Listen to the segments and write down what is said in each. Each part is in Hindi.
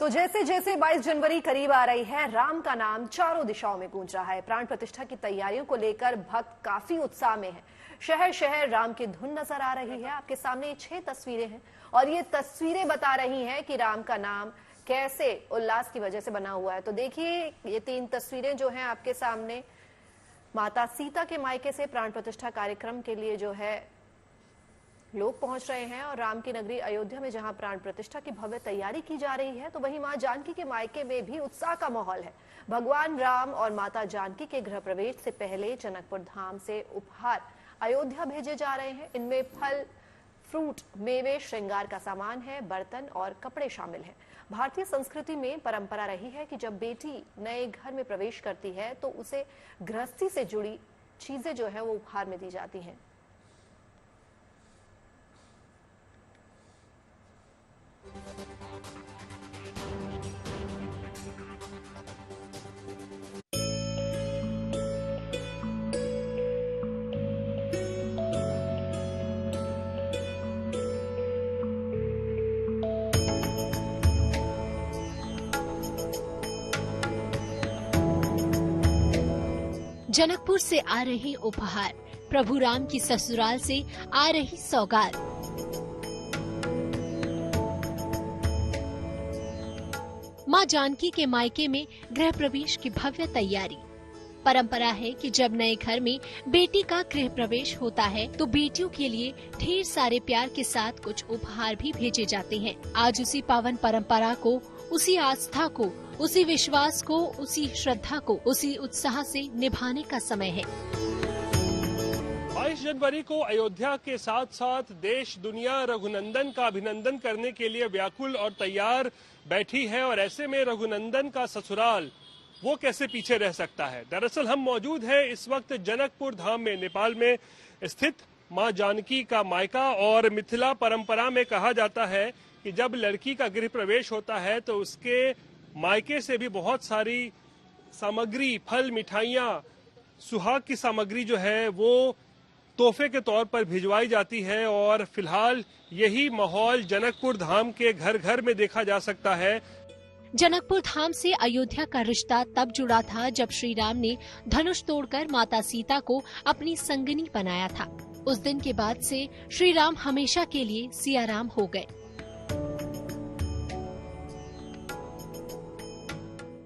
तो जैसे जैसे 22 जनवरी करीब आ रही है, राम का नाम चारों दिशाओं में गूंज रहा है। प्राण प्रतिष्ठा की तैयारियों को लेकर भक्त काफी उत्साह में हैं। शहर शहर राम की धुन नजर आ रही है। आपके सामने ये 6 तस्वीरें हैं और ये तस्वीरें बता रही हैं कि राम का नाम कैसे उल्लास की वजह से बना हुआ है। तो देखिए, ये 3 तस्वीरें जो हैं आपके सामने, माता सीता के मायके से प्राण प्रतिष्ठा कार्यक्रम के लिए जो है लोग पहुंच रहे हैं और राम की नगरी अयोध्या में जहां प्राण प्रतिष्ठा की भव्य तैयारी की जा रही है, तो वहीं मां जानकी के मायके में भी उत्साह का माहौल है। भगवान राम और माता जानकी के गृह प्रवेश से पहले जनकपुर धाम से उपहार अयोध्या भेजे जा रहे हैं। इनमें फल, फ्रूट, मेवे, श्रृंगार का सामान है, बर्तन और कपड़े शामिल हैं। भारतीय संस्कृति में परंपरा रही है कि जब बेटी नए घर में प्रवेश करती है तो उसे गृहस्थी से जुड़ी चीजें जो है वो उपहार में दी जाती हैं। जनकपुर से आ रही उपहार, प्रभु राम की ससुराल से आ रही सौगात। मां जानकी के मायके में गृह प्रवेश की भव्य तैयारी। परंपरा है कि जब नए घर में बेटी का गृह प्रवेश होता है तो बेटियों के लिए ढेर सारे प्यार के साथ कुछ उपहार भी भेजे जाते हैं। आज उसी पावन परंपरा को, उसी आस्था को, उसी विश्वास को, उसी श्रद्धा को, उसी उत्साह से निभाने का समय है। 22 जनवरी को अयोध्या के साथ साथ देश दुनिया रघुनंदन का अभिनंदन करने के लिए व्याकुल और तैयार बैठी है और ऐसे में रघुनंदन का ससुराल वो कैसे पीछे रह सकता है। दरअसल हम मौजूद हैं इस वक्त जनकपुर धाम में, नेपाल में स्थित मां जानकी का मायका। और मिथिला परंपरा में कहा जाता है कि जब लड़की का गृह प्रवेश होता है तो उसके मायके से भी बहुत सारी सामग्री, फल, मिठाइयां, सुहाग की सामग्री जो है वो तोहफे के तौर पर भिजवाई जाती है। और फिलहाल यही माहौल जनकपुर धाम के घर घर में देखा जा सकता है। जनकपुर धाम से अयोध्या का रिश्ता तब जुड़ा था जब श्री राम ने धनुष तोड़कर माता सीता को अपनी संगिनी बनाया था। उस दिन के बाद से श्री राम हमेशा के लिए सिया राम हो गए।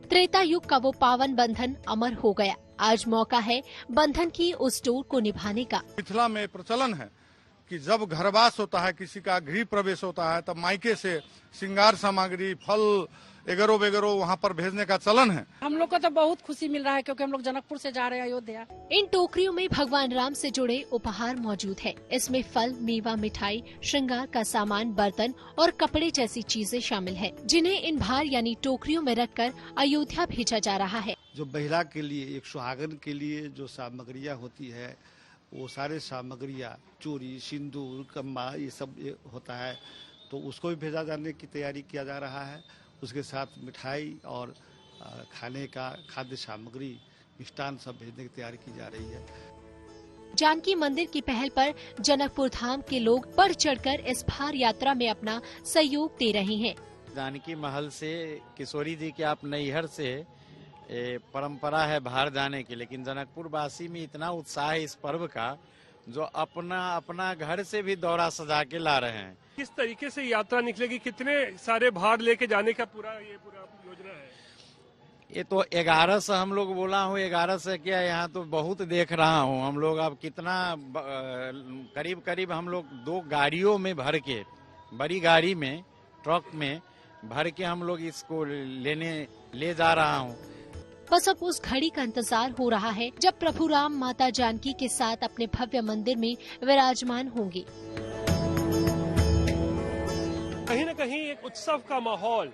त्रेता युग का वो पावन बंधन अमर हो गया। आज मौका है बंधन की उस डोर को निभाने का। मिथिला में प्रचलन है कि जब घरवास होता है, किसी का गृह प्रवेश होता है, तब मायके से श्रृंगार सामग्री, फल एगरो बेगरो वहाँ पर भेजने का चलन है। हम लोग को तो बहुत खुशी मिल रहा है क्योंकि हम लोग जनकपुर से जा रहे हैं अयोध्या। इन टोकरियों में भगवान राम से जुड़े उपहार मौजूद है। इसमें फल, मेवा, मिठाई, श्रृंगार का सामान, बर्तन और कपड़े जैसी चीजें शामिल है, जिन्हें इन भार यानी टोकरियों में रखकर अयोध्या भेजा जा रहा है। जो महिला के लिए, एक सुहागन के लिए जो सामग्रियाँ होती है, वो सारे सामग्रियाँ, चूड़ी, सिंदूर, कम्मा, ये सब होता है, तो उसको भी भेजा जाने की तैयारी किया जा रहा है। उसके साथ मिठाई और खाने का खाद्य सामग्री, मिष्टान सब भेजने की तैयारी की जा रही है। जानकी मंदिर की पहल पर जनकपुर धाम के लोग बढ़ चढ़कर इस भार यात्रा में अपना सहयोग दे रहे हैं। जानकी महल से, किशोरी जी के आप नैहर से परंपरा है बाहर जाने की, लेकिन जनकपुर वासी में इतना उत्साह है इस पर्व का, जो अपना घर से भी दौरा सजा के ला रहे हैं। किस तरीके से यात्रा निकलेगी, कितने सारे भार लेके जाने का पूरा योजना है? ये तो 11 से हम लोग बोला हूँ, 11 से क्या, यहाँ तो बहुत देख रहा हूँ हम लोग। अब कितना करीब करीब हम लोग 2 गाड़ियों में भर के, बड़ी गाड़ी में, ट्रक में भर के हम लोग इसको ले जा रहा हूँ। बस अब उस घड़ी का इंतजार हो रहा है जब प्रभु राम माता जानकी के साथ अपने भव्य मंदिर में विराजमान होंगे। कहीं न कहीं एक उत्सव का माहौल,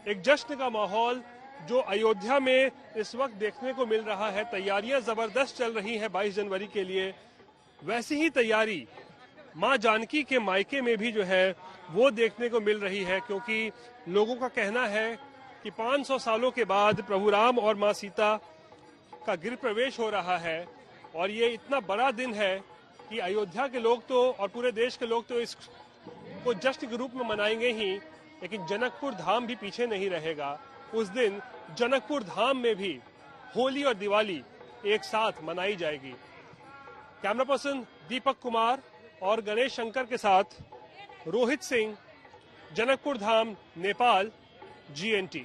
एक जश्न का माहौल जो अयोध्या में इस वक्त देखने को मिल रहा है। तैयारियां जबरदस्त चल रही हैं 22 जनवरी के लिए। वैसी ही तैयारी मां जानकी के मायके में भी जो है वो देखने को मिल रही है, क्योंकि लोगों का कहना है कि 500 सालों के बाद प्रभु राम और मां सीता का गृह प्रवेश हो रहा है। और ये इतना बड़ा दिन है कि अयोध्या के लोग तो और पूरे देश के लोग तो इसको जश्न के रूप में मनाएंगे ही, लेकिन जनकपुर धाम भी पीछे नहीं रहेगा। उस दिन जनकपुर धाम में भी होली और दिवाली एक साथ मनाई जाएगी। कैमरा पर्सन दीपक कुमार और गणेश शंकर के साथ रोहित सिंह, जनकपुर धाम, नेपाल, GNT।